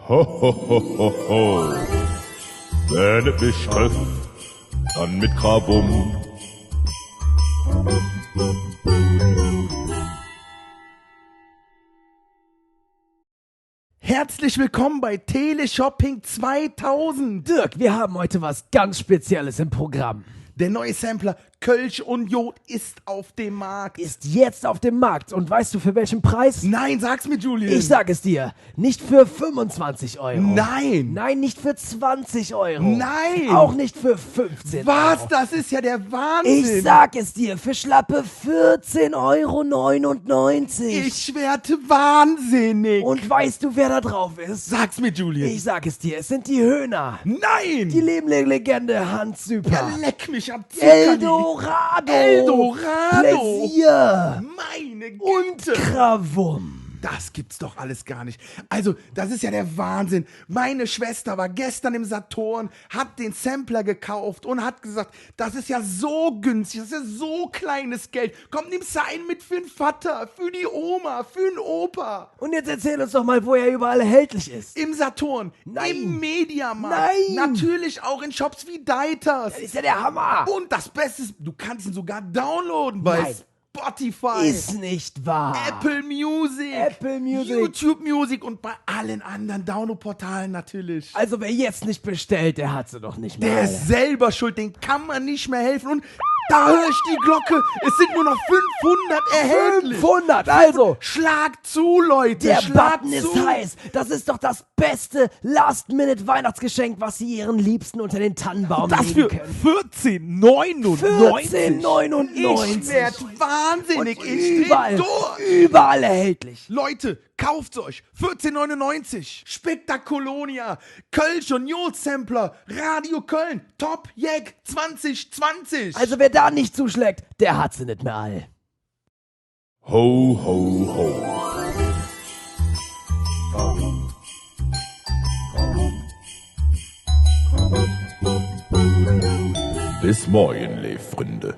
Ho, ho, ho, ho, ho. Wenn es mich trifft, dann mit Krawum. Herzlich willkommen bei Teleshopping 2000. Dirk, wir haben heute was ganz Spezielles im Programm. Der neue Sampler Kölsch und Jod ist auf dem Markt. Ist jetzt auf dem Markt und weißt du für welchen Preis? Nein, sag's mir, Julian. Ich sag es dir, nicht für 25 Euro. Nein. Nein, nicht für 20 Euro. Nein. Auch nicht für 15 Was? Euro. Das ist ja der Wahnsinn. Ich sag es dir, für schlappe 14,99 Euro. Ich werde wahnsinnig. Und weißt du, wer da drauf ist? Sag's mir, Julian. Ich sag es dir, es sind die Höhner. Nein. Die Legende Hans Süper. Ja, leck mich am Zuckerli. Eldorado. Pläsier. Meine Güte. Und Krawum. Das gibt's doch alles gar nicht. Also, das ist ja der Wahnsinn. Meine Schwester war gestern im Saturn, hat den Sampler gekauft und hat gesagt, das ist ja so günstig, das ist ja so kleines Geld. Komm, nimm's einen mit für den Vater, für die Oma, für den Opa. Und jetzt erzähl uns doch mal, wo er überall erhältlich ist. Im Saturn, Nein. im Mediamarkt, Nein. natürlich auch in Shops wie Deiters. Das ist ja der Hammer. Und das Beste ist, du kannst ihn sogar downloaden bei Nein. Spotify. Ist nicht wahr. Apple Music, YouTube Music und bei allen anderen Download-Portalen natürlich. Also wer jetzt nicht bestellt, der hat sie doch nicht mehr. Der ist selber schuld, den kann man nicht mehr helfen. Und da höre ich die Glocke, es sind nur noch 500 erhältlich. 500, also. Schlag zu, Leute, Der schlag Button zu. ist heiß. Das ist doch das beste Last-Minute-Weihnachtsgeschenk, was Sie Ihren Liebsten unter den Tannenbaum Das legen für können. 14,99. Ich werd wahnsinnig, ich dreh durch. Überall erhältlich. Leute, kauft's euch. 14,99. Spektakolonia, Kölsch und Jod-Sampler, Radio Köln, Top Jack 2020. Also wer da nicht zuschlägt, der hat sie nicht mehr all. Ho, ho, ho. Bis morgen, liebe Freunde.